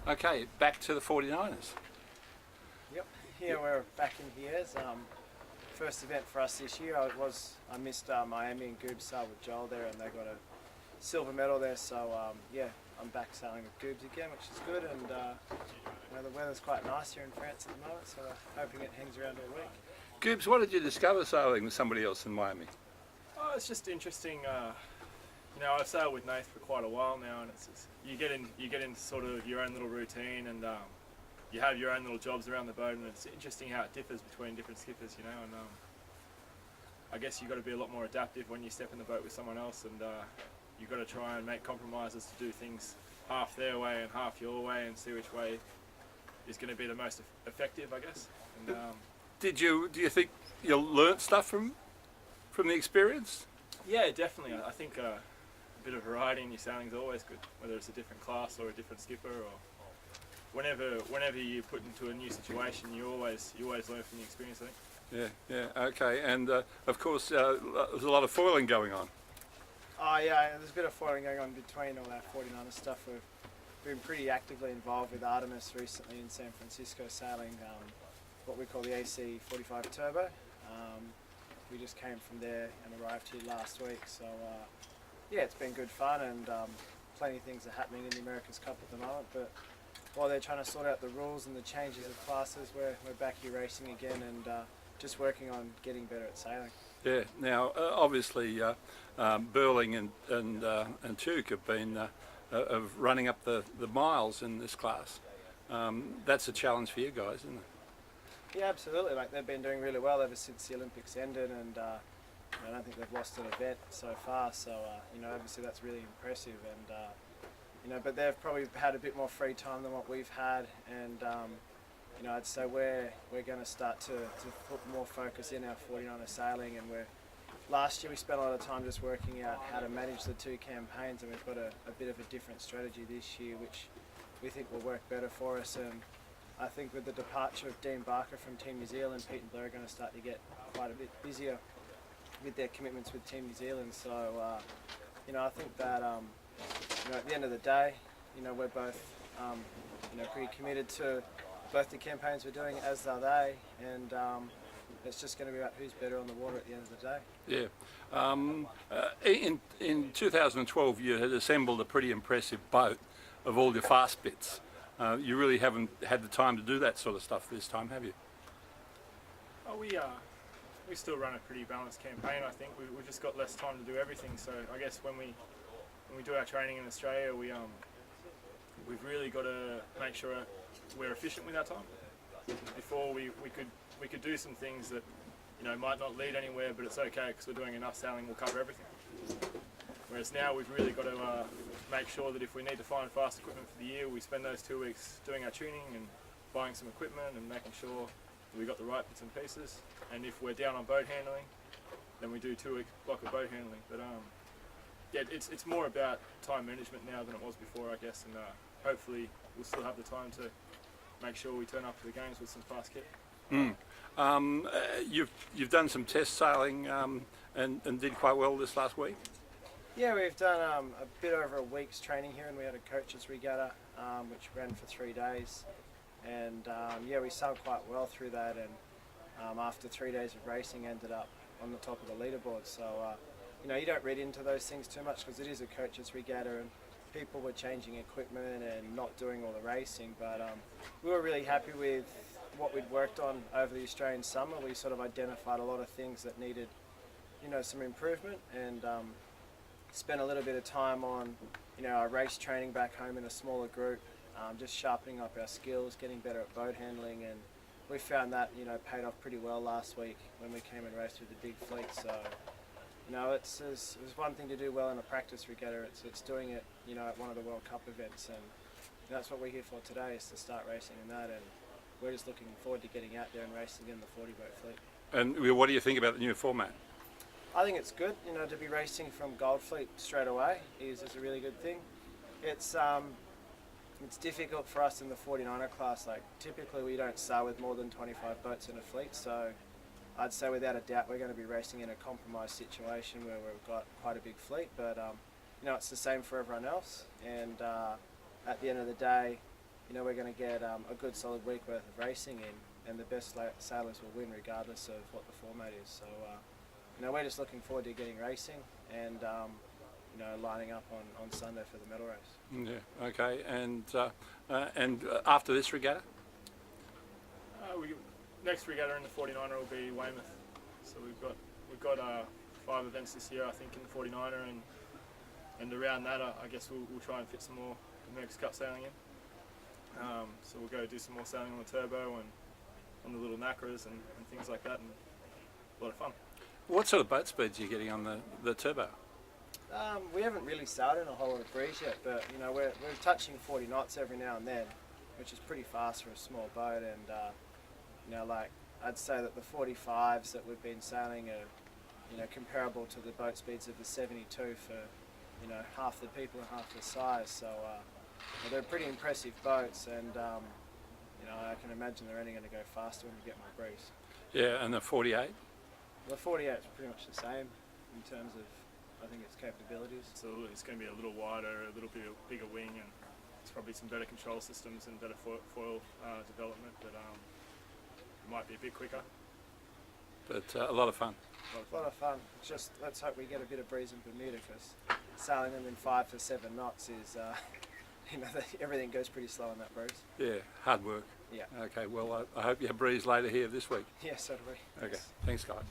Okay, back to the 49ers. Yep, here we're back in here. First event for us this year. I missed Miami and Goobs with Joel there, and they got a silver medal there. So yeah, I'm back sailing with Goobs again, which is good. And the weather's quite nice here in France at the moment, so hoping it hangs around all week. Goobs, what did you discover sailing with somebody else in Miami? Oh, it's just interesting. I've sailed with Nath for quite a while now, and it's just, you get in sort of your own little routine, and you have your own little jobs around the boat, and it's interesting how it differs between different skippers, and I guess you've got to be a lot more adaptive when you step in the boat with someone else, and you've got to try and make compromises to do things half their way and half your way, and see which way is going to be the most effective, I guess. And, do you think you learnt stuff from the experience? Yeah, definitely. I think a bit of variety in your sailing is always good, whether it's a different class or a different skipper, or whenever you're put into a new situation, you always learn from the experience, I think. Yeah, okay. And of course, there's a lot of foiling going on. Oh yeah, there's a bit of foiling going on between all our 49er stuff. We've been pretty actively involved with Artemis recently in San Francisco, sailing what we call the AC-45 Turbo. We just came from there and arrived here last week, so yeah, it's been good fun, and plenty of things are happening in the America's Cup at the moment, but while they're trying to sort out the rules and the changes of classes, we're back here racing again, and just working on getting better at sailing. Yeah. Now, obviously, Burling and Tuke have been of running up the miles in this class. That's a challenge for you guys, isn't it? Yeah, absolutely. Like, they've been doing really well ever since the Olympics ended, and I don't think they've lost an event so far. So obviously that's really impressive, and but they've probably had a bit more free time than what we've had, and I'd say we're going to start to put more focus in our 49er sailing, and last year we spent a lot of time just working out how to manage the two campaigns, and we've got a bit of a different strategy this year, which we think will work better for us. And I think with the departure of Dean Barker from Team New Zealand, Pete and Blair are going to start to get quite a bit busier with their commitments with Team New Zealand. So I think that at the end of the day, we're both pretty committed to both the campaigns we're doing, as are they, and it's just going to be about who's better on the water at the end of the day. Yeah. In 2012, you had assembled a pretty impressive boat of all your fast bits. You really haven't had the time to do that sort of stuff this time, have you? Oh, we still run a pretty balanced campaign. I think we've just got less time to do everything. So I guess when we do our training in Australia, we've really got to make sure we're efficient with our time. Before we could do some things that might not lead anywhere, but it's okay because we're doing enough sailing, we'll cover everything. Whereas now we've really got to make sure that if we need to find fast equipment for the year, we spend those 2 weeks doing our tuning and buying some equipment and making sure that we got the right bits and pieces. And if we're down on boat handling, then we do 2 week block of boat handling. But yeah, it's more about time management now than it was before, I guess, and hopefully we'll still have the time to make sure we turn up to the games with some fast kit. You've done some test sailing and did quite well this last week. Yeah, we've done a bit over a week's training here, and we had a coach's regatta which ran for 3 days, and yeah, we sailed quite well through that, and after 3 days of racing ended up on the top of the leaderboard. So you don't read into those things too much because it is a coach's regatta, and people were changing equipment and not doing all the racing, but we were really happy with what we'd worked on over the Australian summer. We sort of identified a lot of things that needed some improvement, and spent a little bit of time on our race training back home in a smaller group, just sharpening up our skills, getting better at boat handling, and we found that paid off pretty well last week when we came and raced with the big fleet. So it was one thing to do well in a practice regatta, it's doing it at one of the World Cup events, and that's what we're here for today, is to start racing in that, and we're just looking forward to getting out there and racing in the 40 boat fleet. And what do you think about the new format? I think it's good, to be racing from Gold Fleet straight away is a really good thing. It's difficult for us in the 49er class. Like, typically we don't sail with more than 25 boats in a fleet, so I'd say without a doubt we're going to be racing in a compromised situation where we've got quite a big fleet, but it's the same for everyone else, and at the end of the day, you know, we're going to get a good solid week worth of racing in, and the best sailors will win regardless of what the format is. So, you know, we're just looking forward to getting racing and, you know, lining up on Sunday for the medal race. Yeah. Okay. And after this regatta? Next regatta in the 49er will be Weymouth. So we've got 5 events this year, I think, in the 49er, and around that, I guess we'll try and fit some more America's Cup sailing in. So we'll go do some more sailing on the turbo and on the little Nacras and things like that, and a lot of fun. What sort of boat speeds are you getting on the turbo? We haven't really sailed in a whole lot of breeze yet, but you know, we're touching 40 knots every now and then, which is pretty fast for a small boat. And you know, like I'd say that the 45s that we've been sailing are, you know, comparable to the boat speeds of the 72 for, you know, half the people and half the size. So they're pretty impressive boats, and you know, I can imagine they're only going to go faster when we get more breeze. Yeah, and the 48? The 48 is pretty much the same in terms of, I think, its capabilities. So it's going to be a little wider, a little bit bigger wing, and it's probably some better control systems and better foil development, but it might be a bit quicker. But a lot of fun. A lot of fun. Just let's hope we get a bit of breeze in Bermuda, because sailing them in 5 to 7 knots is, you know, everything goes pretty slow on that breeze. Yeah, hard work. Yeah. Okay, well, I hope you have breeze later here this week. Yeah, so do we. Okay, Yes. thanks guys.